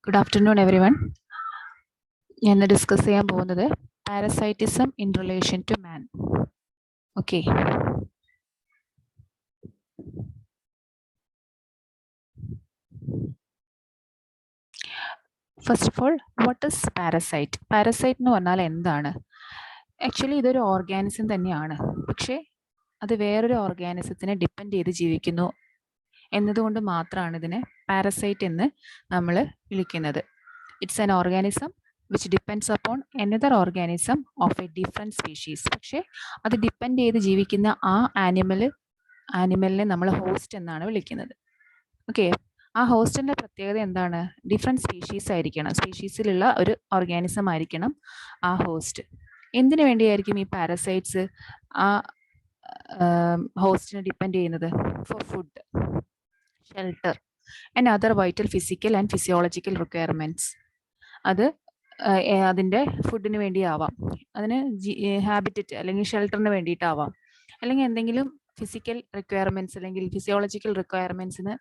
Good afternoon, everyone. ഞാൻ ഇന്ന് discuss ചെയ്യാൻ പോകുന്നത് parasitism in relation to man. Okay, first of all, what is parasite? Parasite എന്ന് പറഞ്ഞാൽ എന്താണ്? ആക്ച്വലി ഇതൊരു ഓർഗാനിസം തന്നെയാണ്, പക്ഷേ അത് വേറൊരു ഓർഗാനിസത്തിനെ ഡിപ്പെൻഡ് ചെയ്ത് ജീവിക്കുന്നു എന്നതുകൊണ്ട് മാത്രമാണ് ഇതിനെ പാരസൈറ്റ് എന്ന് നമ്മൾ വിളിക്കുന്നത്. It's an organism which depends upon another organism of A different species. പക്ഷേ അത് ഡിപ്പെൻഡ് ചെയ്ത് ജീവിക്കുന്ന ആ ആനിമലിനെ നമ്മൾ ഹോസ്റ്റ് എന്നാണ് വിളിക്കുന്നത്. ഓക്കെ, ആ ഹോസ്റ്റിൻ്റെ പ്രത്യേകത എന്താണ്? ഡിഫറെൻറ്റ് സ്പീഷീസ് ആയിരിക്കണം, സ്പീഷീസിലുള്ള ഒരു ഓർഗാനിസം ആയിരിക്കണം ആ ഹോസ്റ്റ്. എന്തിനു വേണ്ടിയായിരിക്കും ഈ പാരസൈറ്റ്സ് ആ ഹോസ്റ്റിനെ ഡിപ്പെൻഡ് ചെയ്യുന്നത്? For food, shelter and other vital physical and physiological requirements. അത് അതിൻ്റെ ഫുഡിന് വേണ്ടിയാവാം, അതിന് ഹാബിറ്ററ്റ് അല്ലെങ്കിൽ ഷെൽട്ടറിന് വേണ്ടിയിട്ടാവാം, അല്ലെങ്കിൽ എന്തെങ്കിലും ഫിസിക്കൽ റിക്വയർമെൻറ്റ്സ് അല്ലെങ്കിൽ ഫിസിയോളജിക്കൽ റിക്വയർമെൻറ്റ്സിന്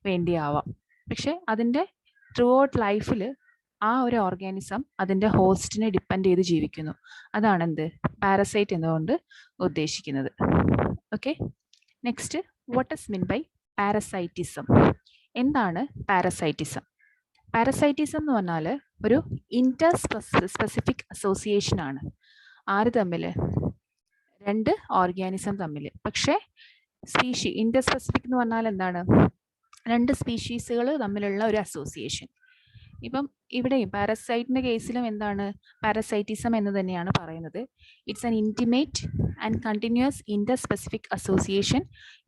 വേണ്ടിയാവാം. പക്ഷെ അതിൻ്റെ ത്രൂ ഔട്ട് ലൈഫിൽ ആ ഒരു ഓർഗാനിസം അതിൻ്റെ ഹോസ്റ്റിനെ ഡിപ്പെൻഡ് ചെയ്ത് ജീവിക്കുന്നു. അതാണ് എന്ത് പാരസൈറ്റ് എന്നുകൊണ്ട് ഉദ്ദേശിക്കുന്നത്. Okay, next, what is mean by parasitism? എന്താണ് പാരസൈറ്റിസം? പാരസൈറ്റിസം എന്ന് പറഞ്ഞാൽ ഒരു ഇന്റർ സ്പെസിഫിക് അസോസിയേഷൻ ആണ്. ആര് തമ്മിൽ? രണ്ട് ഓർഗാനിസം തമ്മിൽ. പക്ഷേ ഇന്റർ സ്പെസിഫിക് എന്ന് പറഞ്ഞാൽ എന്താണ്? രണ്ട് സ്പീഷീസുകൾ തമ്മിലുള്ള ഒരു അസോസിയേഷൻ. ഇപ്പം ഇവിടെയും പാരസൈറ്റിന്റെ കേസിലും എന്താണ് പാരസൈറ്റിസം എന്ന് തന്നെയാണ് പറയുന്നത്. It's an intimate and continuous Inter specific association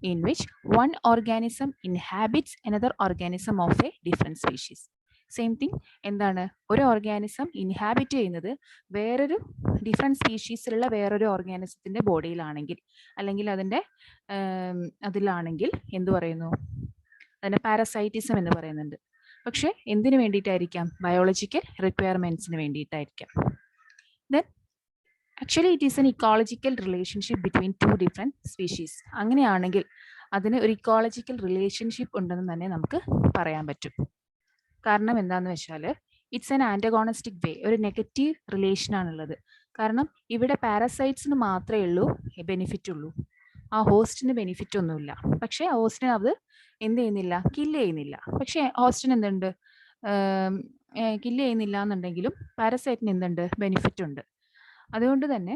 in which one organism inhabits another organism of A different species. Same thing, എന്താണ്? ഒരു ഓർഗാനിസം ഇൻഹാബിറ്റ് ചെയ്യുന്നത് വേറൊരു ഡിഫറെൻറ്റ് സ്പീഷീസിലുള്ള വേറൊരു ഓർഗാനിസത്തിൻ്റെ ബോഡിയിലാണെങ്കിൽ അല്ലെങ്കിൽ അതിലാണെങ്കിൽ എന്തു പറയുന്നു? അതിനെ പാരസൈറ്റിസം എന്ന് പറയുന്നുണ്ട്. പക്ഷെ എന്തിനു വേണ്ടിയിട്ടായിരിക്കാം? ബയോളജിക്കൽ റിക്വയർമെൻറ്റ്സിന് വേണ്ടിയിട്ടായിരിക്കാം. Then actually it is an ecological relationship between two different species. അങ്ങനെയാണെങ്കിൽ അതിന് ഒരു ഇക്കോളജിക്കൽ റിലേഷൻഷിപ്പ് ഉണ്ടെന്ന് തന്നെ നമുക്ക് പറയാൻ പറ്റും. കാരണം എന്താണെന്ന് വെച്ചാൽ ഇറ്റ്സ് ആൻ ആൻറ്റഗോണിസ്റ്റിക് വേ, ഒരു നെഗറ്റീവ് റിലേഷനാണുള്ളത്. കാരണം ഇവിടെ പാരസൈറ്റ്സിന് മാത്രമേ ഉള്ളൂ ബെനിഫിറ്റ് ഉള്ളൂ, ആ ഹോസ്റ്റിന് ബെനിഫിറ്റ് ഒന്നുമില്ല. പക്ഷേ ഹോസ്റ്റിന് അത് എന്ത് ചെയ്യുന്നില്ല? കില്ല് ചെയ്യുന്നില്ല. പക്ഷേ ഹോസ്റ്റിന് എന്തുണ്ട്? കില്ല് ചെയ്യുന്നില്ല എന്നുണ്ടെങ്കിലും പാരസൈറ്റിന് എന്തുണ്ട്? ബെനിഫിറ്റ് ഉണ്ട്. അതുകൊണ്ട് തന്നെ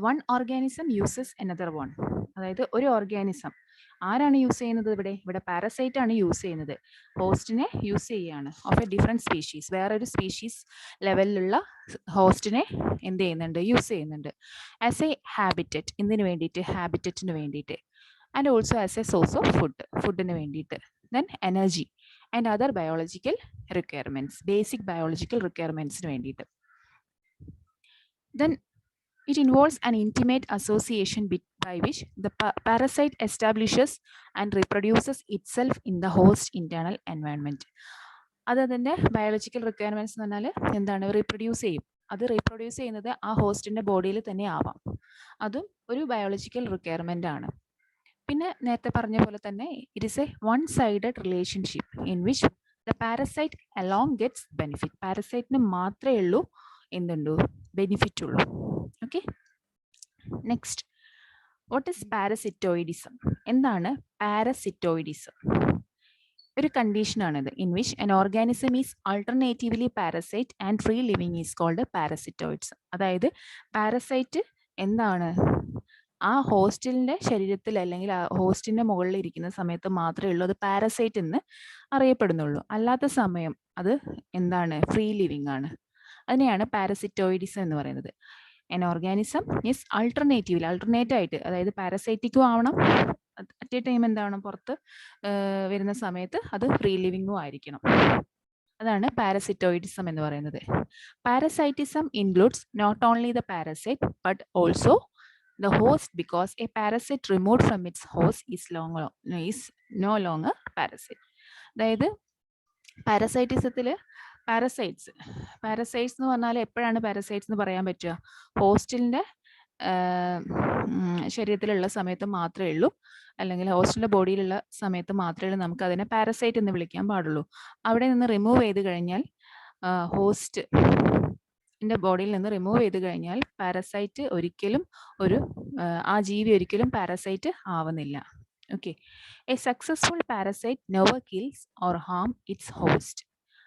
one organism uses another one, അതായത് ഒരു ഓർഗാനിസം ആരാണ് യൂസ് ചെയ്യുന്നത്? ഇവിടെ പാരസൈറ്റ് ആണ് യൂസ് ചെയ്യുന്നത്, ഹോസ്റ്റിനെ യൂസ് ചെയ്യുകയാണ്. ഓഫ് എ ഡിഫറെൻറ്റ് സ്പീഷീസ്, വേറൊരു സ്പീഷീസ് ലെവലിലുള്ള ഹോസ്റ്റിനെ എന്ത് ചെയ്യുന്നുണ്ട്? യൂസ് ചെയ്യുന്നുണ്ട്. ആസ് എ ഹാബിറ്ററ്റ്, എന്തിനു വേണ്ടിയിട്ട്? ഹാബിറ്ററ്റിന് വേണ്ടിയിട്ട്. And also as a source of ഫുഡിന് വേണ്ടിയിട്ട്. Then energy and other biological requirements, basic biological റിക്വയർമെൻറ്റ്സിന് വേണ്ടിയിട്ട്. Then it involves an intimate association by which the parasite establishes and reproduces itself in the host internal environment. അത് അതിൻ്റെ biological requirements എന്ന് പറഞ്ഞാൽ എന്താണ്? Reproduce ചെയ്യും. അത് റീപ്രൊഡ്യൂസ് ചെയ്യുന്നത് ആ ഹോസ്റ്റിൻ്റെ ബോഡിയിൽ തന്നെ ആവാം. അതും ഒരു ബയോളജിക്കൽ റിക്വയർമെൻ്റ് ആണ്. പിന്നെ നേരത്തെ പറഞ്ഞ പോലെ തന്നെ it is a one sided relationship in which the parasite along gets benefit. പാരസൈറ്റിന് മാത്രമേ ഉള്ളൂ എന്തുണ്ടോ? ബെനിഫിറ്റ് ഉള്ളൂ. Okay, next, what is parasitoidism? എന്താണ് പാരസിറ്റോയിഡിസം? ഒരു കണ്ടീഷനാണിത് in which an organism is alternatively parasite and free living is called parasitoids. അതായത് parasite എന്താണ്? ആ ഹോസ്റ്റിൻ്റെ ശരീരത്തിൽ അല്ലെങ്കിൽ ആ ഹോസ്റ്റിൻ്റെ മുകളിൽ ഇരിക്കുന്ന സമയത്ത് മാത്രമേ ഉള്ളൂ അത് പാരസൈറ്റ് എന്ന് അറിയപ്പെടുന്നുള്ളൂ. അല്ലാത്ത സമയം അത് എന്താണ്? ഫ്രീ ലിവിങ് ആണ്. അതിനെയാണ് പാരസിറ്റോയിഡിസം എന്ന് പറയുന്നത്. an organism is alternate ആയിട്ട്, അതായത് പാരസൈറ്റിക്കും ആവണം, അറ്റ് എ ടൈം എന്താണ്? പുറത്ത് വരുന്ന സമയത്ത് അത് ഫ്രീ ലിവിങ്ങും ആയിരിക്കണം. അതാണ് പാരസിറ്റോയിഡിസം എന്ന് പറയുന്നത്. Parasitism includes not only the parasite but also the host, because a parasite removed from its host is no longer parasite. അതായത് പാരസൈറ്റിസത്തിൽ പാരസൈറ്റ്സ് എന്ന് പറഞ്ഞാൽ എപ്പോഴാണ് പാരസൈറ്റ്സ് എന്ന് പറയാൻ പറ്റുക? ഹോസ്റ്റിൻ്റെ ശരീരത്തിലുള്ള സമയത്ത് മാത്രമേ ഉള്ളൂ, അല്ലെങ്കിൽ ഹോസ്റ്റിൻ്റെ ബോഡിയിലുള്ള സമയത്ത് മാത്രമേ ഉള്ളൂ നമുക്ക് അതിനെ പാരസൈറ്റ് എന്ന് വിളിക്കാൻ പാടുള്ളൂ. അവിടെ നിന്ന് റിമൂവ് ചെയ്ത് കഴിഞ്ഞാൽ ഹോസ്റ്റിൻ്റെ ബോഡിയിൽ നിന്ന് റിമൂവ് ചെയ്ത് കഴിഞ്ഞാൽ പാരസൈറ്റ് ഒരിക്കലും ആ ജീവി ഒരിക്കലും പാരസൈറ്റ് ആവുന്നില്ല. Okay, a successful parasite never kills or harm its host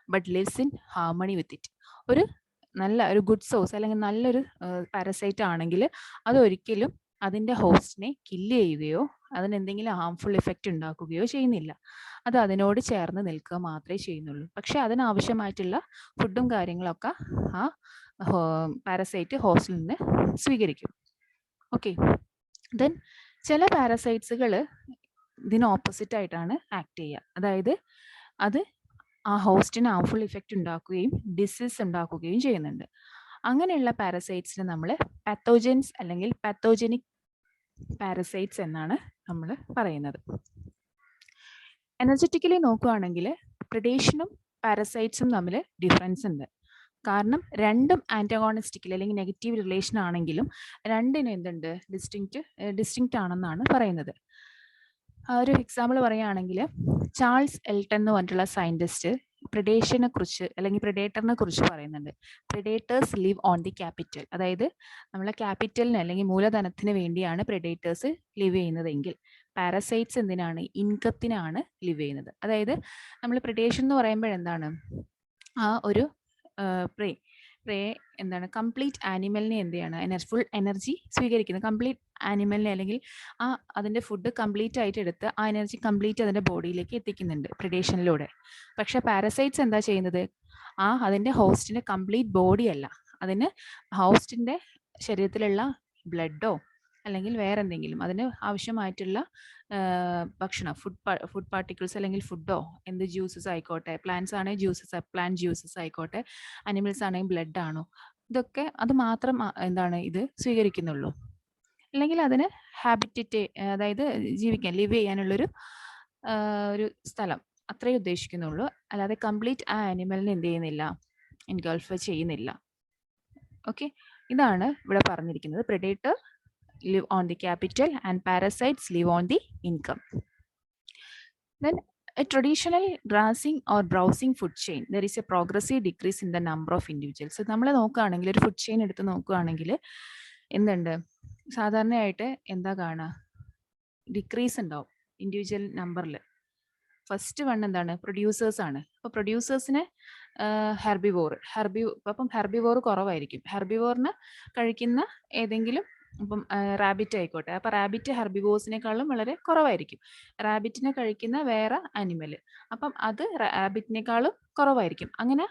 but lives in harmony with it. ഒരു ഗുഡ് സോഴ്സ് അല്ലെങ്കിൽ നല്ലൊരു പാരസൈറ്റ് ആണെങ്കിൽ അത് ഒരിക്കലും അതിൻ്റെ ഹോസ്റ്റിനെ കില്ല് ചെയ്യുകയോ അതിനെന്തെങ്കിലും ഹാംഫുൾ ഇഫക്റ്റ് ഉണ്ടാക്കുകയോ ചെയ്യുന്നില്ല. അത് അതിനോട് ചേർന്ന് നിൽക്കുക മാത്രമേ ചെയ്യുന്നുള്ളൂ. പക്ഷെ അതിനാവശ്യമായിട്ടുള്ള ഫുഡും കാര്യങ്ങളൊക്കെ ആ പാരസൈറ്റ് ഹോസ്റ്റിൽ നിന്ന് സ്വീകരിക്കും. ഓക്കെ, ദെൻ ചില പാരസൈറ്റ്സുകൾ ഇതിന് ഓപ്പോസിറ്റ് ആയിട്ടാണ് ആക്ട് ചെയ്യുക. അതായത് അത് ആ ഹോസ്റ്റിന് ഹാംഫുൾ ഇഫക്റ്റ് ഉണ്ടാക്കുകയും ഡിസീസ് ഉണ്ടാക്കുകയും ചെയ്യുന്നുണ്ട്. അങ്ങനെയുള്ള പാരസൈറ്റ്സിന് നമ്മൾ പാത്തോജൻസ് അല്ലെങ്കിൽ പാത്തോജനിക് പാരസൈറ്റ്സ് എന്നാണ് നമ്മൾ പറയുന്നത്. എനർജറ്റിക്കലി നോക്കുകയാണെങ്കിൽ പ്രിഡേഷനും പാരസൈറ്റ്സും തമ്മിൽ ഡിഫറൻസ് ഉണ്ട്. കാരണം രണ്ടും ആൻറ്റഗോണിസ്റ്റിക്കൽ അല്ലെങ്കിൽ നെഗറ്റീവ് റിലേഷൻ ആണെങ്കിലും രണ്ടിനും എന്തുണ്ട്, ഡിസ്റ്റിങ്ക്റ്റ് ആണെന്നാണ് പറയുന്നത്. ഒരു എക്സാമ്പിൾ പറയുകയാണെങ്കിൽ ചാൾസ് എൽട്ടൺ എന്ന് പറഞ്ഞിട്ടുള്ള സയൻറ്റിസ്റ്റ് പ്രിഡേഷനെ കുറിച്ച് അല്ലെങ്കിൽ പ്രിഡേറ്ററിനെ കുറിച്ച് പറയുന്നുണ്ട്. Predators live on the capital. അതായത് നമ്മളെ ക്യാപിറ്റലിന് അല്ലെങ്കിൽ മൂലധനത്തിന് വേണ്ടിയാണ് പ്രിഡേറ്റേഴ്സ് ലിവ് ചെയ്യുന്നതെങ്കിൽ പാരസൈറ്റ്സ് എന്തിനാണ്, ഇൻകത്തിനാണ് ലിവ് ചെയ്യുന്നത്. അതായത് നമ്മൾ പ്രിഡേഷൻ എന്ന് പറയുമ്പോഴെന്താണ്, ആ ഒരു പ്രേ എന്താണ് കംപ്ലീറ്റ് ആനിമലിനെ എന്ത് ചെയ്യാണ്, ഫുൾ എനർജി സ്വീകരിക്കുന്നത്. കംപ്ലീറ്റ് ആനിമലിനെ അല്ലെങ്കിൽ അതിൻ്റെ ഫുഡ് കംപ്ലീറ്റ് ആയിട്ട് എടുത്ത് ആ എനർജി കംപ്ലീറ്റ് അതിൻ്റെ ബോഡിയിലേക്ക് എത്തിക്കുന്നുണ്ട് പ്രിഡേഷനിലൂടെ. പക്ഷെ പാരസൈറ്റ്സ് എന്താ ചെയ്യുന്നത്, അതിൻ്റെ ഹോസ്റ്റിൻ്റെ കംപ്ലീറ്റ് ബോഡി അല്ല, അതിന് ഹോസ്റ്റിൻ്റെ ശരീരത്തിലുള്ള ബ്ലഡോ അല്ലെങ്കിൽ വേറെ എന്തെങ്കിലും അതിന് ആവശ്യമായിട്ടുള്ള ഭക്ഷണം, ഫുഡ് പാർട്ടിക്കിൾസ് അല്ലെങ്കിൽ ഫുഡോ, എന്ത് ജ്യൂസസ് ആയിക്കോട്ടെ, പ്ലാന്റ്സ് ആണെങ്കിൽ ജ്യൂസസ്, പ്ലാന്റ് ജ്യൂസസ് ആയിക്കോട്ടെ, അനിമൽസ് ആണെങ്കിൽ ബ്ലഡ് ആണോ, ഇതൊക്കെ അത് മാത്രം എന്താണ് ഇത് സ്വീകരിക്കുന്നുള്ളൂ. അല്ലെങ്കിൽ അതിന് ഹാബിറ്ററ്റ്, അതായത് ജീവിക്കാൻ ലിവ് ചെയ്യാനുള്ളൊരു സ്ഥലം അത്രേ ഉദ്ദേശിക്കുന്നുള്ളൂ. അല്ലാതെ കംപ്ലീറ്റ് ആ ആനിമലിനെ എന്ത് ചെയ്യുന്നില്ല, എൻഗൾഫ് ചെയ്യുന്നില്ല. ഓക്കെ, ഇതാണ് ഇവിടെ പറഞ്ഞിരിക്കുന്നത്. Predator live on the capital and parasites live on the income. Then a traditional grazing or browsing food chain, there is a progressive decrease in the number of individuals. So നമ്മൾ നോക്കുകയാണെങ്കിൽ ഒരു food chain എടുത്ത് നോക്കുകയാണെങ്കിൽ എന്തുണ്ട്, സാധാരണയായിട്ട് എന്താ കാണുക, decrease ഉണ്ടാവും ഇൻഡിവിജ്വൽ നമ്പറിൽ. ഫസ്റ്റ് വൺ എന്താണ്, പ്രൊഡ്യൂസേഴ്സ് ആണ്. അപ്പോൾ പ്രൊഡ്യൂസേഴ്സിന് അപ്പം ഹെർബിവോർ കുറവായിരിക്കും. ഹെർബിവോറിന് കഴിക്കുന്ന ഏതെങ്കിലും, ഇപ്പം റാബിറ്റ് ആയിക്കോട്ടെ, അപ്പം റാബിറ്റ് ഹെർബിവോഴ്സിനേക്കാളും വളരെ കുറവായിരിക്കും. റാബിറ്റിനെ കഴിക്കുന്ന വേറെ ആനിമൽ, അപ്പം അത് റാബിറ്റിനേക്കാളും കുറവായിരിക്കും. അങ്ങനെ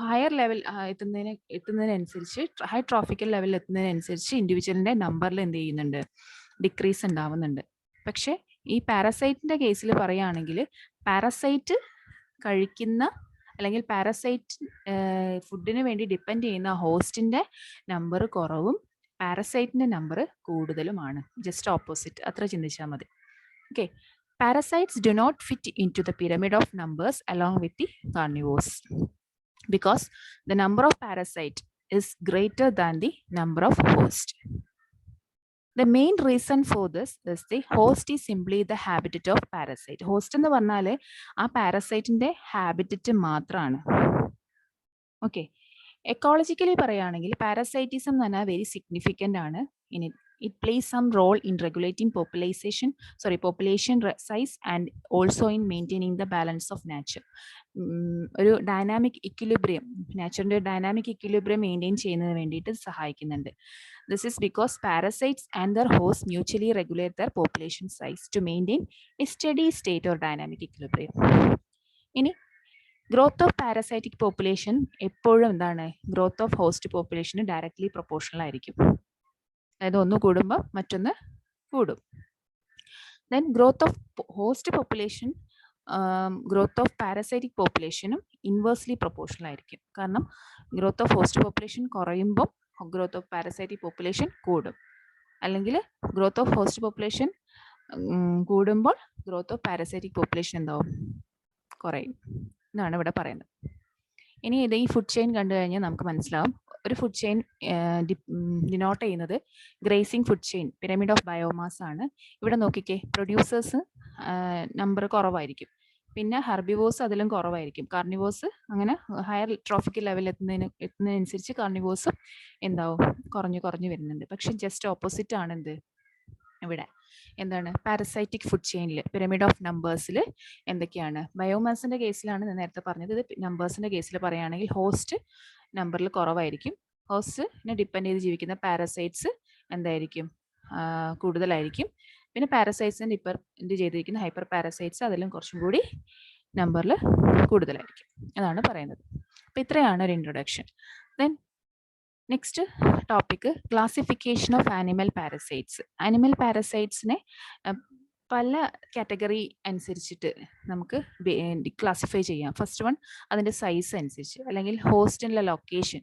ഹയർ ലെവൽ എത്തുന്നതിനനുസരിച്ച്, ഹൈ ട്രോഫിക്കൽ ലെവലിൽ എത്തുന്നതിനനുസരിച്ച് ഇൻഡിവിജ്വലിൻ്റെ നമ്പറിൽ എന്ത് ചെയ്യുന്നുണ്ട്, ഡിക്രീസ് ഉണ്ടാവുന്നുണ്ട്. പക്ഷേ ഈ പാരസൈറ്റിൻ്റെ കേസിൽ പറയുകയാണെങ്കിൽ പാരസൈറ്റ് കഴിക്കുന്ന അല്ലെങ്കിൽ പാരസൈറ്റ് ഫുഡിന് വേണ്ടി ഡിപ്പെൻഡ് ചെയ്യുന്ന ഹോസ്റ്റിൻ്റെ നമ്പർ കുറവും പാരസൈറ്റിൻ്റെ നമ്പർ കൂടുതലുമാണ്. ജസ്റ്റ് ഓപ്പോസിറ്റ്, അത്ര ചിന്തിച്ചാൽ മതി. Okay, parasites do not fit in to the pyramid of numbers along with the carnivores because the number of parasite is greater than the number of host. The main reason for this is the host is simply the habitat of parasite. Host എന്ന് പറഞ്ഞാൽ ആ പാരസൈറ്റിന്റെ habitat മാത്രമാണ്. Okay, ecologically പറയുകയാണെങ്കിൽ parasitism എന്ന് പറഞ്ഞാൽ very significant ആണ്. It plays some role in regulating population size and also in maintaining the balance of nature. ഒരു dynamic equilibrium, നാച്ചുറിൻ്റെ ഡൈനാമിക് ഇക്വിലിബ്രിയം മെയിൻറ്റെയിൻ ചെയ്യുന്നതിന് വേണ്ടിയിട്ട് സഹായിക്കുന്നുണ്ട്. This is because parasites and their hosts mutually regulate their population size to maintain a steady state or dynamic equilibrium. ഇനി growth of parasitic population എപ്പോഴും എന്താണ്, growth of host പോപ്പുലേഷന് directly proportional ആയിരിക്കും. അതായത് ഒന്ന് കൂടുമ്പോൾ മറ്റൊന്ന് കൂടും. Then growth of host population growth of parasitic പോപ്പുലേഷനും ഇൻവേഴ്സ്ലി പ്രൊപ്പോർഷണൽ ആയിരിക്കും. കാരണം ഗ്രോത്ത് ഓഫ് ഹോസ്റ്റ് പോപ്പുലേഷൻ കുറയുമ്പോൾ ഗ്രോത്ത് ഓഫ് പാരസൈറ്റിക് പോപ്പുലേഷൻ കൂടും, അല്ലെങ്കിൽ ഗ്രോത്ത് ഓഫ് ഹോസ്റ്റ് പോപ്പുലേഷൻ കൂടുമ്പോൾ ഗ്രോത്ത് ഓഫ് പാരസൈറ്റിക് പോപ്പുലേഷൻ എന്താവും, കുറയും. എന്നാണ് ഇവിടെ പറയുന്നത്. ഇനി ഇത് ഈ ഫുഡ് ചെയിൻ കണ്ടു കഴിഞ്ഞാൽ നമുക്ക് മനസ്സിലാവും ഒരു ഫുഡ് ചെയിൻ ഡിനോട്ട് ചെയ്യുന്നത് grazing food chain pyramid of biomass ആണ്. ഇവിടെ നോക്കിക്കേ, പ്രൊഡ്യൂസേഴ്സ് നമ്പർ കുറവായിരിക്കും, പിന്നെ ഹെർബിവോഴ്സ് അതിലും കുറവായിരിക്കും, കാർണിവോഴ്സ് അങ്ങനെ ഹയർ ട്രോഫിക് ലെവൽ എത്തുന്നതിനനുസരിച്ച് കാർണിവോഴ്സും എന്താവും, കുറഞ്ഞു കുറഞ്ഞു വരുന്നുണ്ട്. പക്ഷെ ജസ്റ്റ് ഓപ്പോസിറ്റ് ആണ് എന്ത് ഇവിടെ, എന്താണ് പാരസൈറ്റിക് ഫുഡ് ചെയിനിൽ പിരമിഡ് ഓഫ് നമ്പേഴ്സിൽ എന്തൊക്കെയാണ്, ബയോമാസിന്റെ കേസിലാണ് ഞാൻ നേരത്തെ പറഞ്ഞത്. ഇത് നമ്പേഴ്സിന്റെ കേസിൽ പറയുകയാണെങ്കിൽ ഹോസ്റ്റ് നമ്പറിൽ കുറവായിരിക്കും, ഹോസ്റ്റിനെ ഡിപ്പെൻഡ് ചെയ്ത് ജീവിക്കുന്ന പാരസൈറ്റ്സ് എന്തായിരിക്കും, കൂടുതലായിരിക്കും. പിന്നെ പാരസൈറ്റ്സിനെ ഡിപ്പെൻഡ് ചെയ്തിരിക്കുന്ന ഹൈപ്പർ പാരസൈറ്റ്സ് അതിലും കുറച്ചും കൂടി നമ്പറിൽ കൂടുതലായിരിക്കും. അതാണ് പറയുന്നത്. അപ്പം ഇത്രയാണ് ഒരു introduction. Then next topic classification of animal parasites. Animal പാരസൈറ്റ്സിനെ പല കാറ്റഗറി അനുസരിച്ചിട്ട് നമുക്ക് ക്ലാസിഫൈ ചെയ്യാം. ഫസ്റ്റ് വൺ അതിൻ്റെ സൈസ് അനുസരിച്ച്, അല്ലെങ്കിൽ ഹോസ്റ്റിൻ്റെ ലൊക്കേഷൻ,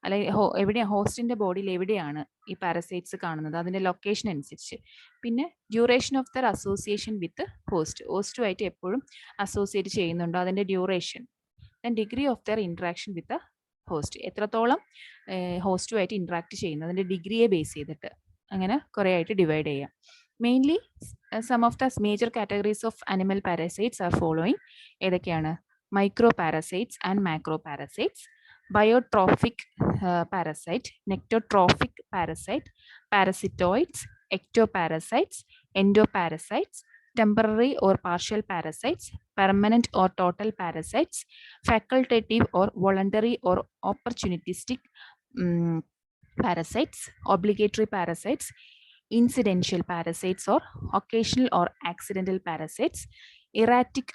അല്ലെങ്കിൽ എവിടെയാണ് ഹോസ്റ്റിൻ്റെ ബോഡിയിൽ എവിടെയാണ് ഈ പാരസൈറ്റ്സ് കാണുന്നത് അതിൻ്റെ ലൊക്കേഷൻ അനുസരിച്ച്. പിന്നെ duration of their association with ഹോസ്റ്റുമായിട്ട് എപ്പോഴും അസോസിയേറ്റ് ചെയ്യുന്നുണ്ടോ അതിൻ്റെ duration. Then degree of their interaction with host, എത്രത്തോളം ഹോസ്റ്റുമായിട്ട് ഇൻട്രാക്ട് ചെയ്യുന്നത് അതിൻ്റെ ഡിഗ്രിയെ ബേസ് ചെയ്തിട്ട് അങ്ങനെ കുറേ ആയിട്ട് ഡിവൈഡ് ചെയ്യാം. Mainly some of the major categories of animal parasites are following. ഏതൊക്കെയാണ്? Microparasites and macroparasites, biotrophic parasite, necrotrophic parasite, parasitoids, ectoparasites, endoparasites, temporary or partial parasites, permanent or total parasites, facultative or voluntary or opportunistic parasites, obligatory parasites, incidental parasites or occasional or accidental parasites, erratic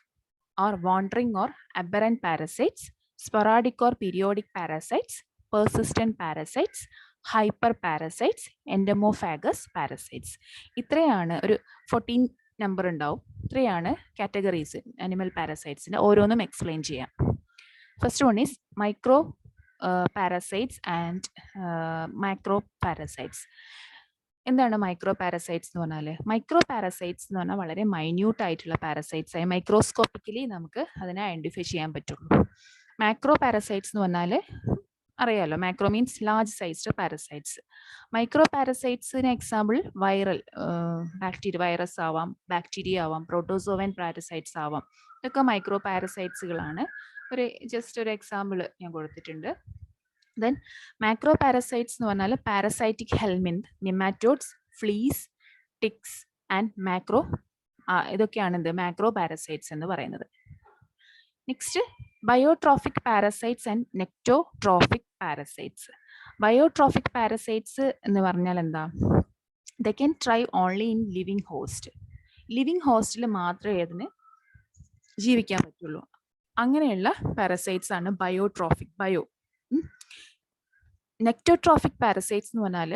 or wandering or aberrant parasites, sporadic or periodic parasites, persistent parasites, hyperparasites, endomophagous parasites. ഇത്രയാണ് ഒരു 14 number ഉണ്ടാവും. ഇത്രയാണ് categories animal പാരസൈറ്റ്സിൻ്റെ. ഓരോന്നും explain ചെയ്യാം. First one is micro parasites and macro parasites. എന്താണ് micro parasites എന്ന് പറഞ്ഞാൽ? Micro parasites എന്ന് പറഞ്ഞാൽ വളരെ മൈന്യൂട്ട് ആയിട്ടുള്ള പാരസൈറ്റ്സ് ആയി മൈക്രോസ്കോപ്പിക്കലി നമുക്ക് അതിനെ ഐഡന്റിഫൈ ചെയ്യാൻ പറ്റുള്ളൂ. മാക്രോ പാരസൈറ്റ്സ് എന്ന് പറഞ്ഞാൽ അറിയാലോ, macro means large sized parasites. Micro പാരസൈറ്റ്സിന് എക്സാമ്പിൾ വൈറൽ ബാക്ടീരിയ, വൈറസ് ആവാം, ബാക്ടീരിയ ആവാം, പ്രോട്ടോസോവൻ പാരസൈറ്റ്സ് ആവാം. ഇതൊക്കെ മൈക്രോ പാരസൈറ്റ്സുകളാണ്. ജസ്റ്റ് ഒരു എക്സാമ്പിൾ ഞാൻ കൊടുത്തിട്ടുണ്ട്. ദെൻ മാക്രോ പാരസൈറ്റ്സ് എന്ന് പറഞ്ഞാൽ parasitic helminth, nematodes, fleas, ticks and macro, ഇതൊക്കെയാണ് എന്ത് മാക്രോ പാരസൈറ്റ്സ് എന്ന് പറയുന്നത്. Next biotrophic parasites and necrotrophic parasites. Biotrophic parasites എന്ന് പറഞ്ഞാൽ എന്താ? They can thrive only in living host. Living ഹോസ്റ്റിൽ മാത്രമേ അതിന് ജീവിക്കാൻ പറ്റുള്ളൂ. അങ്ങനെയുള്ള പാരസൈറ്റ്സ് ആണ് ബയോട്രോഫിക്. നെക്ടോട്രോഫിക് പാരസൈറ്റ്സ് എന്ന് പറഞ്ഞാൽ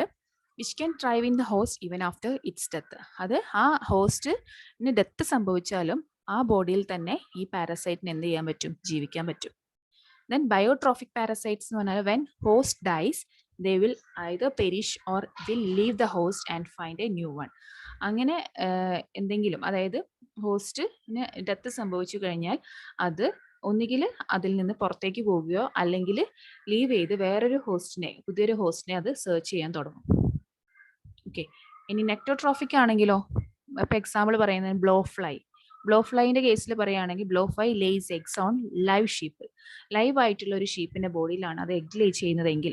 which can thrive in the host even after it's death. അത് ആ ഹോസ്റ്റിന് ഡെത്ത് സംഭവിച്ചാലും ആ ബോഡിയിൽ തന്നെ ഈ പാരസൈറ്റിന് എന്ത് ചെയ്യാൻ പറ്റും? ജീവിക്കാൻ പറ്റും. ദെൻ ബയോട്രോഫിക് പാരസൈറ്റ്സ് എന്ന് പറഞ്ഞാൽ when host dies they will either perish or will leave the host and find a new one. അങ്ങനെ എന്തെങ്കിലും, അതായത് ഹോസ്റ്റിന് ഡെത്ത് സംഭവിച്ചു കഴിഞ്ഞാൽ അത് ഒന്നുകിൽ അതിൽ നിന്ന് പുറത്തേക്ക് പോവുകയോ അല്ലെങ്കിൽ ലീവ് ചെയ്ത് വേറൊരു ഹോസ്റ്റിനെ, പുതിയൊരു ഹോസ്റ്റിനെ അത് സെർച്ച് ചെയ്യാൻ തുടങ്ങും. ഓക്കെ. ഇനി നെക്ടോട്രോഫിക് ആണെങ്കിലോ, ഇപ്പൊ എക്സാമ്പിൾ പറയുന്നത് ബ്ലോ ഫ്ലൈ. ബ്ലോ ഫ്ലൈൻ്റെ കേസിൽ പറയുകയാണെങ്കിൽ blow fly lays eggs on live sheep. Live ആയിട്ടുള്ള ഒരു ഷീപ്പിന്റെ ബോഡിയിലാണ് അത് എഗ് ലേ ചെയ്യുന്നതെങ്കിൽ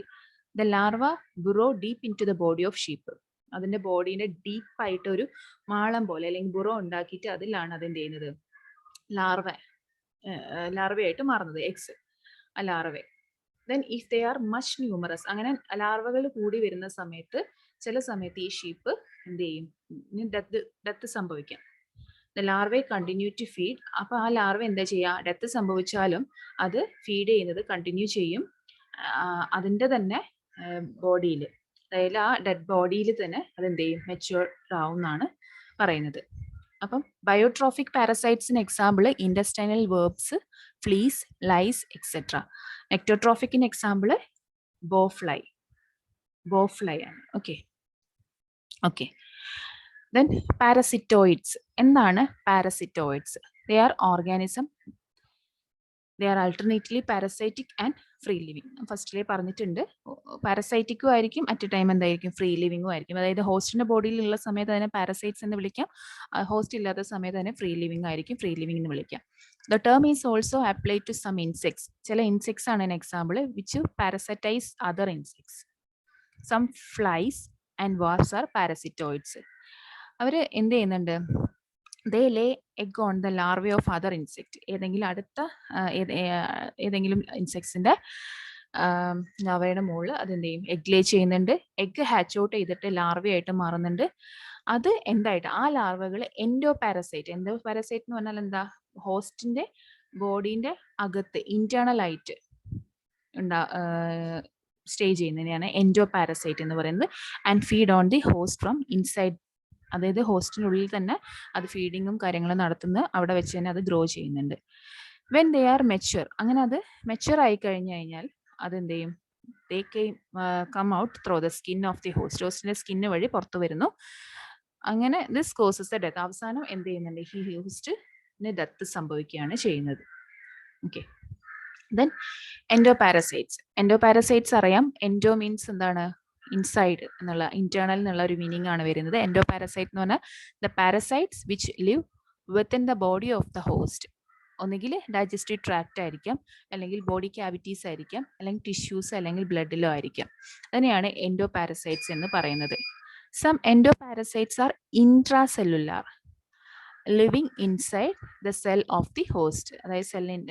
the larva burrow deep in to the body of sheep. അതിന്റെ ബോഡീന്റെ ഡീപ്പായിട്ട് ഒരു മാളം പോലെ അല്ലെങ്കിൽ ബുറോ ഉണ്ടാക്കിയിട്ട് അതിലാണ് അതെന്ത് ചെയ്യുന്നത്, ലാർവയായിട്ട് മാറുന്നത്, eggs larva. Then if they are much numerous, അങ്ങനെ ലാർവകൾ കൂടി വരുന്ന സമയത്ത് ചില സമയത്ത് ഈ ഷീപ്പ് എന്ത് ചെയ്യും, ഡെത്ത് സംഭവിക്കാം. The larva continue to feed. അപ്പോൾ ആ ലാർവ എന്താ ചെയ്യുക, ഡെത്ത് സംഭവിച്ചാലും അത് ഫീഡ് ചെയ്യുന്നത് കണ്ടിന്യൂ ചെയ്യും അതിൻ്റെ തന്നെ ബോഡിയിൽ, അതായത് ആ ഡെഡ് ബോഡിയിൽ തന്നെ അതെന്ത് ചെയ്യും, മെച്യൂർ ആവും എന്നാണ് പറയുന്നത്. അപ്പം ബയോട്രോഫിക് പാരസൈറ്റ്സിന് example intestinal worms, fleas, lice etcetera. നെക്ടോട്രോഫിക്കിന് എക്സാമ്പിൾ ബോഫ്ലൈ ആണ്. ഓക്കെ. Then parasitoids. എന്താണ് പാരസിറ്റോയിഡ്സ്? They are alternately parasitic and free living. ഫസ്റ്റിലേ പറഞ്ഞിട്ടുണ്ട്, പാരസൈറ്റിക്കും ആയിരിക്കും, അറ്റ് എ ടൈം എന്തായിരിക്കും, ഫ്രീ ലിവിങ്ങും ആയിരിക്കും. അതായത് ഹോസ്റ്റിന്റെ ബോഡിയിലുള്ള സമയത്ത് അതിനെ പാരസൈറ്റ്സ് എന്ന് വിളിക്കാം, ഹോസ്റ്റ് ഇല്ലാത്ത സമയത്ത് അതിനെ ഫ്രീ ലിവിങ് ആയിരിക്കും, ഫ്രീ ലിവിങ് എന്ന് വിളിക്കാം. The term is also apply to some insects. ചില ഇൻസെക്ട്സ് ആണ് example which parasitise other insects. Some flies and wasps are parasitoids. അവർ എന്ത് ചെയ്യുന്നുണ്ട്, they lay egg on the larvae of other insect. ഏതെങ്കിലും അടുത്ത ഏതെങ്കിലും ഇൻസെക്ട്സിന്റെ ലാർവയുടെ മുകളിൽ അതെന്ത് ചെയ്യും, എഗ് ലേ ചെയ്യുന്നുണ്ട്. എഗ് ഹാച്ച് ഔട്ട് ചെയ്തിട്ട് ലാർവയായിട്ട് മാറുന്നുണ്ട്. അത് എന്തായിട്ട് ആ ലാർവകൾ എൻഡോ പാരസൈറ്റ് എന്ന് പറഞ്ഞാൽ എന്താ, ഹോസ്റ്റിന്റെ ബോഡീന്റെ അകത്ത് ഇന്റേണൽ ആയിട്ട് സ്റ്റേ ചെയ്യുന്നതിനെയാണ് എൻഡോ പാരസൈറ്റ് എന്ന് പറയുന്നത്. And feed on the host from inside. അതായത് ഹോസ്റ്റിനുള്ളിൽ തന്നെ അത് ഫീഡിങ്ങും കാര്യങ്ങളും നടത്തുന്ന അവിടെ വെച്ച് തന്നെ അത് ഗ്രോ ചെയ്യുന്നുണ്ട്. വെൻ ദേ ആർ മെച്യൂർ, അങ്ങനെ അത് മെച്യൂർ ആയി കഴിഞ്ഞു കഴിഞ്ഞാൽ അതെന്ത് ചെയ്യും, they come out through the skin of the host. ഹോസ്റ്റിന്റെ സ്കിന്ന് വഴി പുറത്തു വരുന്നു. അങ്ങനെ ദിസ് കോസസ് ദ ഡെത്ത്. അവസാനം എന്ത് ചെയ്യുന്നുണ്ട്, ഈ ഹോസ്റ്റിന് ഡെത്ത് സംഭവിക്കുകയാണ് ചെയ്യുന്നത്. ഓക്കെ. ദെൻ എൻഡോപാരസൈറ്റ്സ്. എൻഡോപാരസൈറ്റ്സ് അറിയാം, എൻഡോ മീൻസ് എന്താണ്, ഇൻസൈഡ് എന്നുള്ള, ഇന്റേണൽ എന്നുള്ള ഒരു മീനിങ് ആണ് വരുന്നത്. എൻഡോപാരസൈറ്റ് എന്ന് പറഞ്ഞാൽ the parasites which live within the body of the host. ഒന്നുകിൽ ഡൈജസ്റ്റീവ് ട്രാക്റ്റ് ആയിരിക്കാം, അല്ലെങ്കിൽ ബോഡി ക്യാവിറ്റീസ് ആയിരിക്കാം, അല്ലെങ്കിൽ ടിഷ്യൂസ്, അല്ലെങ്കിൽ ബ്ലഡിലോ ആയിരിക്കാം. അതിനെയാണ് എൻഡോപാരസൈറ്റ്സ് എന്ന് പറയുന്നത്. Some endoparasites are intracellular, living inside the cell of the host.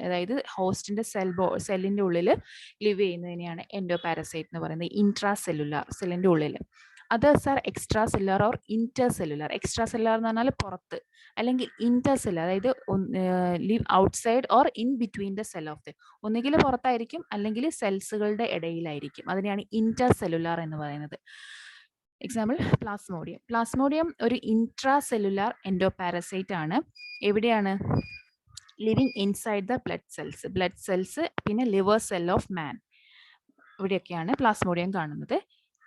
അതായത് ഹോസ്റ്റിന്റെ സെല്ലിന്റെ ഉള്ളിൽ ലിവ് ചെയ്യുന്നതിനെയാണ് എൻഡോപാരസൈറ്റ് എന്ന് പറയുന്നത്, ഇൻട്രാസെല്ലുലാർ, സെല്ലിന്റെ ഉള്ളിൽ. Others are extracellular or intercellular. Extracellular എന്ന് പറഞ്ഞാൽ പുറത്ത്, അല്ലെങ്കിൽ ഇന്റർസെല്ലുലാർ അതായത് live outside or in between the cell of the. ഒന്നുകിൽ പുറത്തായിരിക്കും, അല്ലെങ്കിൽ സെൽസുകളുടെ ഇടയിലായിരിക്കും. അതിനെയാണ് ഇന്റർസെല്ലുലാർ എന്ന് പറയുന്നത്. Example Plasmodium. പ്ലാസ്മോഡിയം ഒരു ഇൻട്രാ സെല്ലുലാർ എൻഡോപാരസൈറ്റ് ആണ്. എവിടെയാണ്, living inside the blood cells, പിന്നെ ലിവർ സെൽ ഓഫ് മാൻ, ഇവിടെയൊക്കെയാണ് പ്ലാസ്മോഡിയം കാണുന്നത്.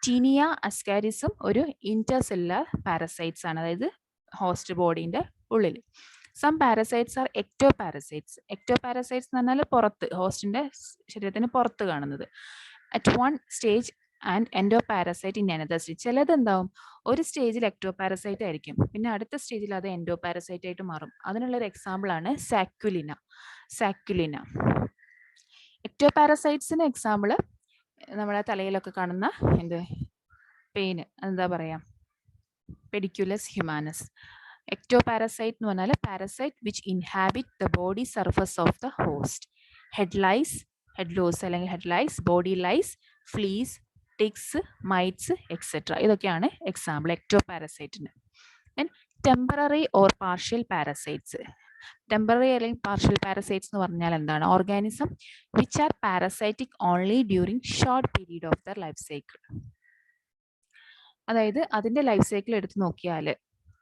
ടീനിയ അസ്കാരിസും ഒരു ഇന്റർസെല്ലുലാർ പാരസൈറ്റ്സ് ആണ്, അതായത് ഹോസ്റ്റ് ബോഡീന്റെ ഉള്ളിൽ. Some parasites R ectoparasites. Ectoparasites എന്ന് പറഞ്ഞാൽ പുറത്ത്, ഹോസ്റ്റിന്റെ ശരീരത്തിന് പുറത്ത് കാണുന്നത്. At one stage and endoparasite in another stage. ചിലത് എന്താവും, ഒരു സ്റ്റേജിൽ എക്ടോപാരസൈറ്റ് ആയിരിക്കും, പിന്നെ അടുത്ത സ്റ്റേജിൽ അത് എൻഡോപാരസൈറ്റ് ആയിട്ട് മാറും. അതിനുള്ള ഒരു എക്സാമ്പിൾ ആണ് സാക്യുലിന. എക്ടോപാരസൈറ്റ്സിന് എക്സാമ്പിൾ നമ്മുടെ തലയിലൊക്കെ കാണുന്ന പെയിന്, എന്താ പറയാ, പെഡിക്കുലസ് ഹ്യൂമാനസ്. എക്ടോപാരസൈറ്റ് എന്ന് പറഞ്ഞാൽ parasite which inhabit the body surface of the host. Head louse അല്ലെങ്കിൽ head lice, body lice, fleas, ticks, mites etcetera. ഇതൊക്കെയാണ് എക്സാമ്പിൾ എക്ടോപാരസൈറ്റിന്. Then temporary or partial parasites. Temporary അല്ലെങ്കിൽ പാർഷ്യൽ പാരസൈറ്റ്സ് എന്ന് പറഞ്ഞാൽ എന്താണ്, organism which are parasitic only during short period of the life cycle. അതായത് അതിന്റെ life cycle എടുത്ത് നോക്കിയാൽ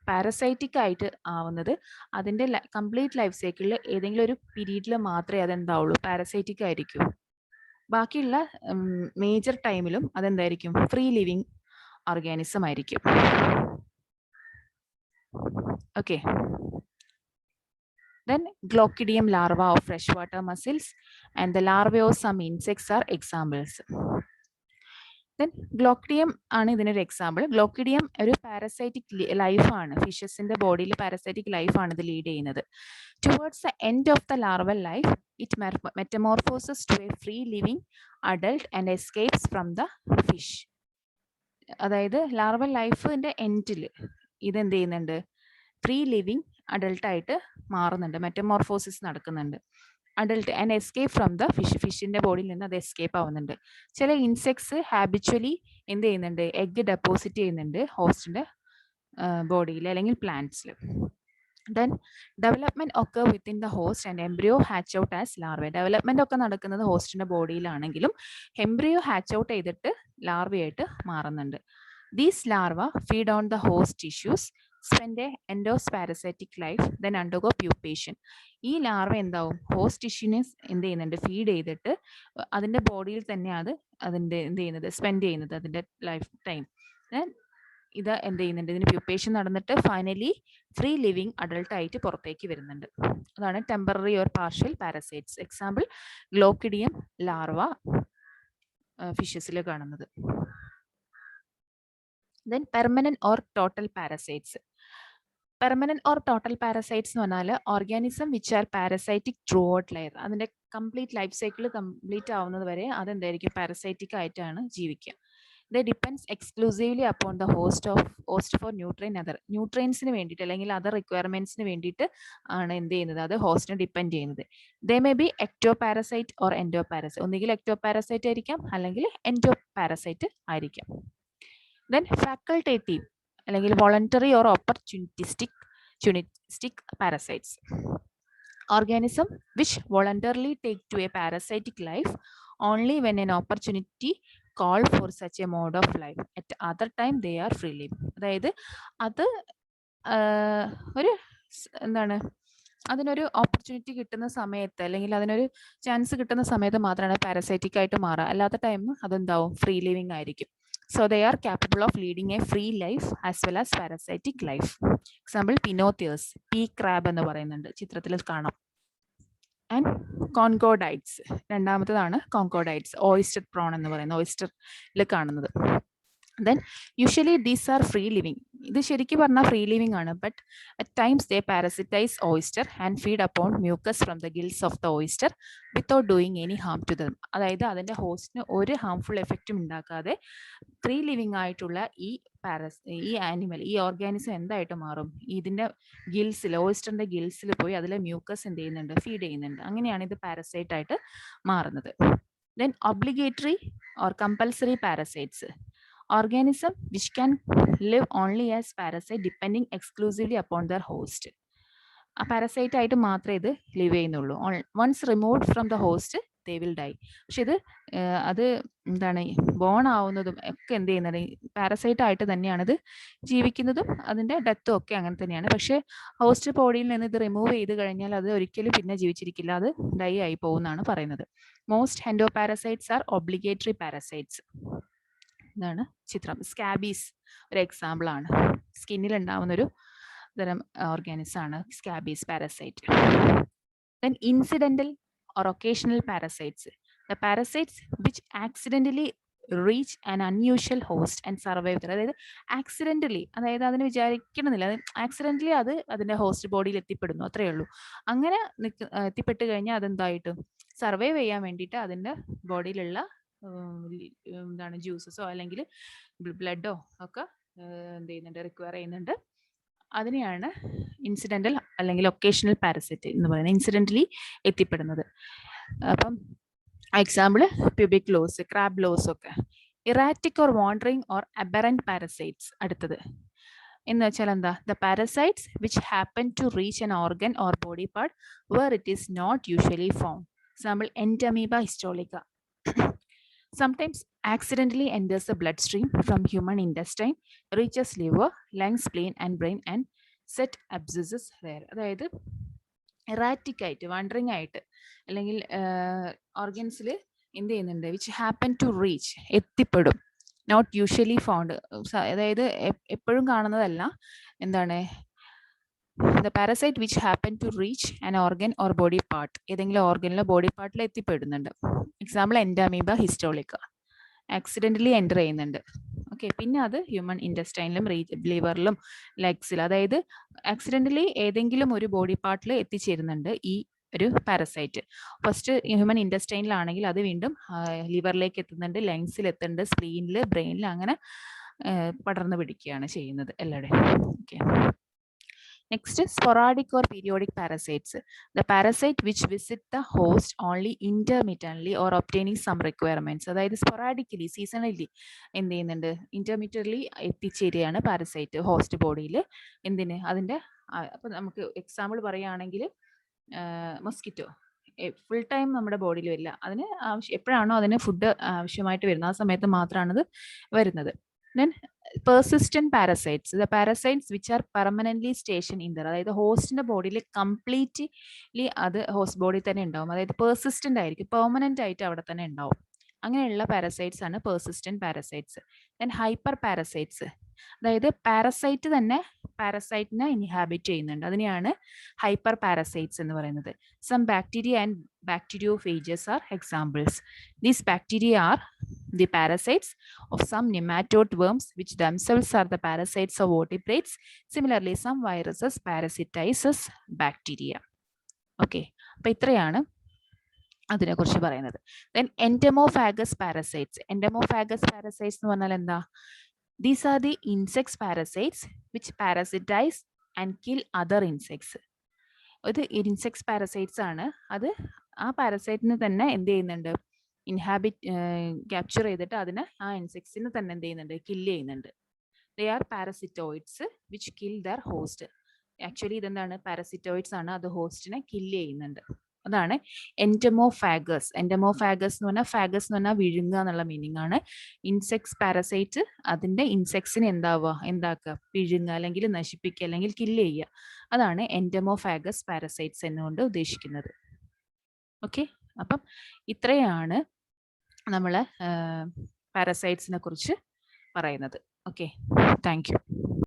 പാരസൈറ്റിക് ആയിട്ട് ആവുന്നത് അതിന്റെ കംപ്ലീറ്റ് ലൈഫ് സൈക്കിളിൽ ഏതെങ്കിലും ഒരു പീരീഡിൽ മാത്രമേ അതെന്താവുള്ളൂ, പാരസൈറ്റിക് ആയിരിക്കൂ. ബാക്കിയുള്ള മേജർ ടൈമിലും അതെന്തായിരിക്കും, ഫ്രീ ലിവിങ് ഓർഗാനിസം ആയിരിക്കും. Okay. Then Glochidium larva of freshwater mussels and the larvae of some insects are examples. Then Glochidium ആണ് ഇതിനൊരു എക്സാമ്പിൾ. Glochidium ഒരു പാരസൈറ്റിക് ലൈഫാണ്, ഫിഷസിന്റെ ബോഡിയിൽ പാരസൈറ്റിക് ലൈഫാണ് ഇത് ലീഡ് ചെയ്യുന്നത്. Towards the end of the larval life, it metamorphoses to a free living adult and escapes from the fish. അതായത് larval ലൈഫിന്റെ എൻഡിൽ ഇതെന്ത് ചെയ്യുന്നുണ്ട്, ഫ്രീ ലിവിങ് അഡൾട്ട് ആയിട്ട് മാറുന്നുണ്ട്, മെറ്റമോർഫോസിസ് നടക്കുന്നുണ്ട്. Adult and escape from the ഫിഷിന്റെ ബോഡിയിൽ നിന്ന് അത് എസ്കേപ്പ് ആവുന്നുണ്ട്. ചില ഇൻസെക്ട്സ് ഹാബിച്വലി എന്ത് ചെയ്യുന്നുണ്ട്, എഗ് ഡെപ്പോസിറ്റ് ചെയ്യുന്നുണ്ട് ഹോസ്റ്റിന്റെ ബോഡിയിൽ അല്ലെങ്കിൽ പ്ലാന്റ്സിൽ. ദെൻ ഡെവലപ്മെന്റ് ഒക്കെ within the host and embryo hatch out as larva. Development ഒക്കെ നടക്കുന്നത് ഹോസ്റ്റിന്റെ ബോഡിയിലാണെങ്കിലും എംബ്രിയോ ഹാച്ച് ഔട്ട് ചെയ്തിട്ട് ലാർവയായിട്ട് മാറുന്നുണ്ട്. These larva feed on the host tissues, spend a endosparasitic life, then undergo pupation. ഈ larva എന്താവും, ഹോസ്റ്റ് ടിഷ്യൂനെ എന്ത് ചെയ്യുന്നുണ്ട്, feed ചെയ്തിട്ട് അതിന്റെ ബോഡിയിൽ തന്നെ അതിന്റെ എന്ത് ചെയ്യുന്നത്, സ്പെൻഡ് ചെയ്യുന്നത് അതിന്റെ ലൈഫ് ടൈം. ഇത് എന്ത് ചെയ്യുന്നുണ്ട്, ഇതിന് പ്യൂപ്പേഷൻ നടന്നിട്ട് ഫൈനലി ഫ്രീ ലിവിങ് അഡൾട്ട് ആയിട്ട് പുറത്തേക്ക് വരുന്നുണ്ട്. അതാണ് temporary or partial parasites. Example glochidium larva ഫിഷസിൽ കാണുന്നത്. Then permanent or total parasites. Permanent or total parasites എന്ന് പറഞ്ഞാൽ organism which are parasitic throughout life. അതിന്റെ കംപ്ലീറ്റ് ലൈഫ് സൈക്കിൾ കംപ്ലീറ്റ് ആവുന്നത് വരെ അതെന്തായിരിക്കും, പാരസൈറ്റിക് ആയിട്ടാണ് ജീവിക്കുക. The depends exclusively upon the host for ന്യൂട്രിയൻസിന് വേണ്ടിയിട്ട് അല്ലെങ്കിൽ അതർ റിക്വയർമെന്റ്സിന് വേണ്ടിയിട്ട് ആണ് എന്ത് ചെയ്യുന്നത്, അത് ഹോസ്റ്റിനെ ഡിപ്പെൻഡ് ചെയ്യുന്നത്. They may be ectoparasite or endoparasite. ഒന്നുകിൽ എക്ടോ പാരസൈറ്റ് ആയിരിക്കാം അല്ലെങ്കിൽ എൻഡോ പാരസൈറ്റ് ആയിരിക്കാം. ദെൻ ഫാക്കൾട്ടേറ്റീവ് അല്ലെങ്കിൽ voluntary or opportunistic parasites. Organism which voluntarily take to a parasitic life only when an opportunity call for such a mode of life. At other time they are free living. അതായത് അത് ഒരു എന്താണ്, അതിനൊരു opportunity കിട്ടുന്ന സമയത്ത് അല്ലെങ്കിൽ അതിനൊരു chance കിട്ടുന്ന സമയത്ത് മാത്രമാണ് പാരസൈറ്റിക് ആയിട്ട് മാറുക. അല്ലാത്ത ടൈം അതെന്താവും, ഫ്രീ ലിവിങ് ആയിരിക്കും. So they are capable of leading a free life as well as parasitic life. Example Pinothius, pea crab എന്ന് പറയുന്നുണ്ട്, ചിത്രത്തിൽ കാണാം. ആൻഡ് കോൺകോഡൈറ്റ്സ്, രണ്ടാമത്തേതാണ് കോൺകോഡൈറ്റ്സ്, ഓയിസ്റ്റർ പ്രോൺ എന്ന് പറയുന്നത്, ഓയിസ്റ്ററിൽ കാണുന്നത്. Then usually these are free living. ഇത് ശരിക്കും പറഞ്ഞാൽ ഫ്രീ ലിവിങ് ആണ്. But at times they parasitise oyster and feed upon mucus from the gills of the oyster without doing any harm to them. അതായത് അതിൻ്റെ ഹോസ്റ്റിന് ഒരു ഹാംഫുൾ എഫക്റ്റും ഉണ്ടാക്കാതെ free living ആയിട്ടുള്ള ഈ ആനിമൽ, ഈ ഓർഗാനിസം എന്തായിട്ട് മാറും, ഇതിൻ്റെ ഗിൽസിൽ, ഓയിസ്റ്ററിൻ്റെ ഗിൽസിൽ പോയി അതിലെ മ്യൂക്കസ് എന്ത് ചെയ്യുന്നുണ്ട്, ഫീഡ് ചെയ്യുന്നുണ്ട്. അങ്ങനെയാണ് ഇത് പാരസൈറ്റ് ആയിട്ട് മാറുന്നത്. Then obligatory or compulsory parasites. Organism which can live only as parasite depending exclusively upon their host. ആ പാരസൈറ്റ് ആയിട്ട് മാത്രമേ ഇത് ലിവ് ചെയ്യുന്നുള്ളൂ. Once removed from the host they will die. പക്ഷെ ഇത് അത് എന്താണ്, ബോൺ ആവുന്നതും ഒക്കെ എന്ത് ചെയ്യുന്നത്, പാരസൈറ്റ് ആയിട്ട് തന്നെയാണ് ഇത് ജീവിക്കുന്നതും അതിൻ്റെ ഡെത്തും ഒക്കെ അങ്ങനെ തന്നെയാണ്. പക്ഷേ ഹോസ്റ്റ് ബോഡിയിൽ നിന്ന് ഇത് റിമൂവ് ചെയ്ത് കഴിഞ്ഞാൽ അത് ഒരിക്കലും പിന്നെ ജീവിച്ചിരിക്കില്ല, അത് ഡൈ ആയി പോകുമെന്നാണ് പറയുന്നത്. Most endoparasites are obligatory parasites. ഇതാണ് ചിത്രം. സ്കാബീസ് ഒരു എക്സാമ്പിൾ ആണ്. സ്കിന്നിൽ ഉണ്ടാവുന്നൊരു തരം ഓർഗാനിസം ആണ് scabies parasite. Then incidental or occasional parasites. The parasites which accidentally reach an unusual host and survive. അതായത് ആക്സിഡന്റലി, അതായത് അതിന് വിചാരിക്കണമെന്നില്ല, അത് ആക്സിഡന്റലി അത് അതിൻ്റെ ഹോസ്റ്റ് ബോഡിയിൽ എത്തിപ്പെടുന്നു, അത്രയേ ഉള്ളൂ. അങ്ങനെ എത്തിപ്പെട്ട് കഴിഞ്ഞാൽ അതെന്തായിട്ടും സർവൈവ് ചെയ്യാൻ വേണ്ടിയിട്ട് അതിൻ്റെ ബോഡിയിലുള്ള എന്താണ് ജ്യൂസസോ അല്ലെങ്കിൽ ബ്ലഡോ ഒക്കെ എന്ത് ചെയ്യുന്നുണ്ട്, റിക്വയർ ചെയ്യുന്നുണ്ട്. അതിനെയാണ് ഇൻസിഡന്റൽ അല്ലെങ്കിൽ ഒക്കേഷണൽ പാരസൈറ്റ് എന്ന് പറയുന്നത്, ഇൻസിഡന്റലി എത്തിപ്പെടുന്നത്. അപ്പം example pubic louse, crab louse ഒക്കെ. Erratic or wandering or aberrant parasites. അടുത്തത് എന്ന് വെച്ചാൽ എന്താ, the parasites which happen to reach an organ or body part where it is not usually found. Example Entamoeba histolytica. Sometimes accidentally enters the bloodstream from human intestine, reaches liver, lungs, spleen and brain and set abscesses there. അതായത് എറാറ്റിക് ആയിട്ട്, wandering ആയിട്ട് അല്ലെങ്കിൽ ഓർഗൻസിൽ എന്ത് ചെയ്യുന്നുണ്ട്, which happen to reach, എത്തിപ്പെടും, not usually found, അതായത് എപ്പോഴും കാണുന്നതല്ല. എന്താണ്, the parasite which happen to reach an organ or body part, ഏതെങ്കിലും ഓർഗനിലോ ബോഡി പാർട്ടിൽ എത്തിപ്പെടുന്നുണ്ട്. Example Entamoeba histolytica, accidentally enter ചെയ്യുന്നുണ്ട്. ഓക്കെ, പിന്നെ അത് ഹ്യൂമൻ ഇൻറ്റസ്റ്റൈനിലും ലിവറിലും ലെഗ്സിലും, അതായത് ആക്സിഡന്റലി ഏതെങ്കിലും ഒരു ബോഡി പാർട്ടിൽ എത്തിച്ചേരുന്നുണ്ട് ഈ ഒരു പാരസൈറ്റ്. ഫസ്റ്റ് ഹ്യൂമൻ ഇൻറ്റസ്റ്റൈനിലാണെങ്കിൽ അത് വീണ്ടും ലിവറിലേക്ക് എത്തുന്നുണ്ട്, ലങ്സിൽ എത്തുന്നുണ്ട്, സ്പ്ലീനിൽ, ബ്രെയിനിൽ, അങ്ങനെ പടർന്നു പിടിക്കുകയാണ് ചെയ്യുന്നത് എല്ലാവരുടെയും. Okay. Next is sporadic or periodic parasites. The parasite which visit the host only intermittently or obtaining some requirements. അതായത് സ്പൊറാഡിക്കലി, സീസണലി എന്ത് ചെയ്യുന്നുണ്ട്, ഇന്റർമീഡിയറ്റ്ലി എത്തിച്ചേരുകയാണ് പാരസൈറ്റ് ഹോസ്റ്റ് ബോഡിയിൽ. എന്തിന്, അതിൻ്റെ അപ്പോൾ നമുക്ക് എക്സാമ്പിൾ പറയുകയാണെങ്കിൽ മൊസ്കിറ്റോ ഫുൾ ടൈം നമ്മുടെ ബോഡിയിൽ വരില്ല, അതിന് എപ്പോഴാണോ അതിന് ഫുഡ് ആവശ്യമായിട്ട് വരുന്നത് ആ സമയത്ത് മാത്രമാണത് വരുന്നത്. Then persistent parasites, the parasites which are permanently stationed in there, അതായത് ഹോസ്റ്റിന്റെ ബോഡിയിൽ കംപ്ലീറ്റ്ലി അത് ഹോസ്റ്റ് ബോഡി തന്നെ ഉണ്ടാവും, അതായത് പെർസിസ്റ്റന്റ് ആയിരിക്കും, പെർമനന്റ് ആയിട്ട് അവിടെ തന്നെ ഉണ്ടാവും. അങ്ങനെയുള്ള പാരസൈറ്റ്സ് ആണ് persistent parasites. Then hyper parasites, അതായത് പാരസൈറ്റ് തന്നെ പാരസൈറ്റിനെ ഇൻഹാബിറ്റ് ചെയ്യുന്നുണ്ട്. അതിനെയാണ് ഹൈപ്പർ പാരസൈറ്റ്സ് എന്ന് പറയുന്നത്. Some bacteria and bacteriophages are examples. These bacteria are the parasites of some nematode worms, which themselves are the parasites of vertebrates. Similarly, some viruses parasitizes bacteria. Okay, അപ്പോൾ ഇത്രയാണ് അതിനെക്കുറിച്ച് പറയുന്നത്. Then entomophagous parasites. Entomophagous parasites എന്ന് പറഞ്ഞാൽ എന്താ? These are the insect parasites which parasitize and kill other insects. ഇത് insects parasites ആണ്. അത് ആ പാരസൈറ്റിന് തന്നെ എന്ത് ചെയ്യുന്നുണ്ട്? ക്യാപ്ചർ ചെയ്തിട്ട് അതിനെ ആ ഇൻസെക്ട്സിന് തന്നെ എന്ത് ചെയ്യുന്നുണ്ട്? കില്ല് ചെയ്യുന്നുണ്ട്. They are parasitoids which kill their host. Actually ഇതെന്താണ്? പാരസിറ്റോയിഡ്സ് ആണ്, അത് ഹോസ്റ്റിനെ കില്ല് ചെയ്യുന്നുണ്ട്. അതാണ് എൻറ്റമോഫാഗസ്. എൻറ്റമോഫാഗസ് എന്ന് പറഞ്ഞാൽ ഫാഗസ് എന്ന് പറഞ്ഞാൽ വിഴുങ്ങുക എന്നുള്ള മീനിങ് ആണ്. ഇൻസെക്ട്സ് പാരസൈറ്റ് അതിൻ്റെ ഇൻസെക്ട്സിനെ എന്താക്കുക? വിഴുങ്ങുക, അല്ലെങ്കിൽ നശിപ്പിക്കുക, അല്ലെങ്കിൽ കില്ല് ചെയ്യുക. അതാണ് എൻറ്റമോഫാഗസ് പാരസൈറ്റ്സ് എന്നുകൊണ്ട് ഉദ്ദേശിക്കുന്നത്. ഓക്കെ, അപ്പം ഇത്രയാണ് നമ്മൾ പാരസൈറ്റ്സിനെ കുറിച്ച് പറയുന്നത്. Okay, thank you.